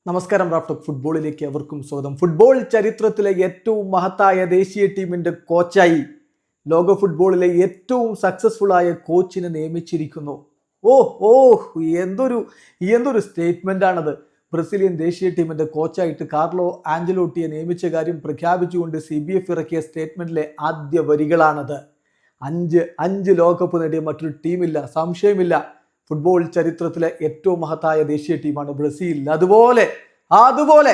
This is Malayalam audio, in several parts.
നമസ്കാരം. റാഫ്റ്റോക്ക് ഫുട്ബോളിലേക്ക് അവർക്കും സ്വാഗതം. ഫുട്ബോൾ ചരിത്രത്തിലെ ഏറ്റവും മഹത്തായ ദേശീയ ടീമിന്റെ കോച്ചായി ലോക ഫുട്ബോളിലെ ഏറ്റവും സക്സസ്ഫുൾ ആയ കോച്ചിനെ നിയമിച്ചിരിക്കുന്നു. ഓ ഓ എന്തൊരു സ്റ്റേറ്റ്മെന്റ് ആണത്. ബ്രസീലിയൻ ദേശീയ ടീമിന്റെ കോച്ചായിട്ട് കാർലോ ആഞ്ചലോട്ടിയെ നിയമിച്ച കാര്യം പ്രഖ്യാപിച്ചുകൊണ്ട് CBF ഇറക്കിയ സ്റ്റേറ്റ്മെന്റിലെ ആദ്യ വരികളാണത്. അഞ്ച് ലോകകപ്പ് നേടിയ മറ്റൊരു ടീമില്ല, സംശയമില്ല. ഫുട്ബോൾ ചരിത്രത്തിലെ ഏറ്റവും മഹത്തായ ദേശീയ ടീമാണ് ബ്രസീൽ. അതുപോലെ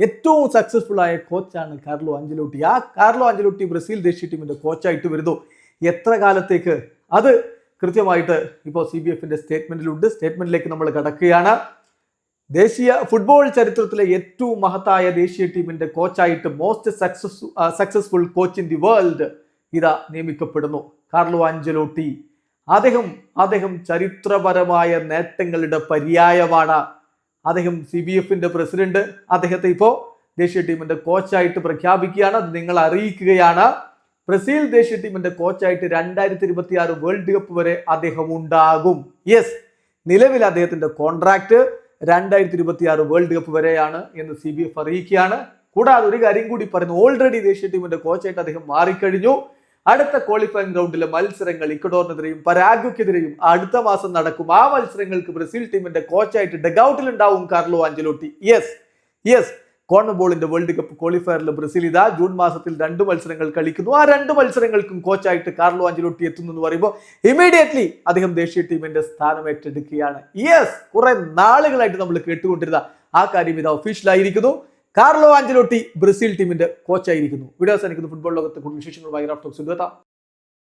ഏറ്റവും സക്സസ്ഫുൾ ആയ കോച്ചാണ് കാർലോ ആഞ്ചലോട്ടി. ആ കാർലോ ആഞ്ചലോട്ടി ബ്രസീൽ ദേശീയ ടീമിന്റെ കോച്ചായിട്ട് വരുന്നു. എത്ര കാലത്തേക്ക്? അത് കൃത്യമായിട്ട് ഇപ്പോൾ CBFന്റെ സ്റ്റേറ്റ്മെന്റിലുണ്ട്. സ്റ്റേറ്റ്മെന്റിലേക്ക് നമ്മൾ കടക്കുകയാണ്. ദേശീയ ഫുട്ബോൾ ചരിത്രത്തിലെ ഏറ്റവും മഹത്തായ ദേശീയ ടീമിന്റെ കോച്ചായിട്ട് most successful coach in the world ഇതാ നിയമിക്കപ്പെടുന്നു കാർലോ ആഞ്ചലോട്ടി. അദ്ദേഹം ചരിത്രപരമായ നേട്ടങ്ങളുടെ പര്യായമാണ്. അദ്ദേഹം CBFന്റെ പ്രസിഡന്റ്. അദ്ദേഹത്തെ ഇപ്പോൾ ദേശീയ ടീമിന്റെ കോച്ചായിട്ട് പ്രഖ്യാപിക്കുകയാണ്. അത് നിങ്ങളെ അറിയിക്കുകയാണ്. ബ്രസീൽ ദേശീയ ടീമിന്റെ കോച്ചായിട്ട് 2026 വേൾഡ് കപ്പ് വരെ അദ്ദേഹം ഉണ്ടാകും. യെസ്, നിലവിൽ അദ്ദേഹത്തിന്റെ കോൺട്രാക്ട് 2026 വേൾഡ് കപ്പ് വരെയാണ് എന്ന് CBF അറിയിക്കുകയാണ്. കൂടാതെ ഒരു കാര്യം കൂടി പറയുന്നു, ഓൾറെഡി ദേശീയ ടീമിന്റെ കോച്ചായിട്ട് അദ്ദേഹം മാറിക്കഴിഞ്ഞു. അടുത്ത ക്വാളിഫയിങ് റൗണ്ടിലെ മത്സരങ്ങൾ ഇക്വഡോറിനെതിരെയും പരാഗ്വയ്ക്കെതിരെയും അടുത്ത മാസം നടക്കും. ആ മത്സരങ്ങൾക്ക് ബ്രസീൽ ടീമിന്റെ കോച്ചായിട്ട് ഡഗൌട്ടിൽ ഉണ്ടാവും കാർലോ ആഞ്ചലോട്ടി. യെസ്, കോൺമബോളിന്റെ വേൾഡ് കപ്പ് ക്വാളിഫയറിൽ ബ്രസീൽ ഇതാ ജൂൺ മാസത്തിൽ 2 മത്സരങ്ങൾ കളിക്കുന്നു. ആ 2 മത്സരങ്ങൾക്കും കോച്ചായിട്ട് കാർലോ ആഞ്ചലോട്ടി എത്തുന്നു എന്ന് പറയുമ്പോൾ ഇമ്മീഡിയറ്റ്ലി അദ്ദേഹം ദേശീയ ടീമിന്റെ സ്ഥാനം ഏറ്റെടുക്കുകയാണ്. യെസ്, കുറെ നാളുകളായിട്ട് നമ്മൾ കേട്ടുകൊണ്ടിരുന്ന ആ കാര്യം ഇതാ ഒഫീഷ്യലായിരിക്കുന്നു. കാർലോ ആഞ്ചലോട്ടി ബ്രസീൽ ടീമിന്റെ കോച്ചായിരിക്കുന്നു. വീഡിയോ അവസാനിക്കുന്നു. ഫുട്ബോൾ ലോകത്തെ കൂടുതൽ വിശേഷങ്ങളുമായി റാഫ്റ്റോക്സ് എത്താം.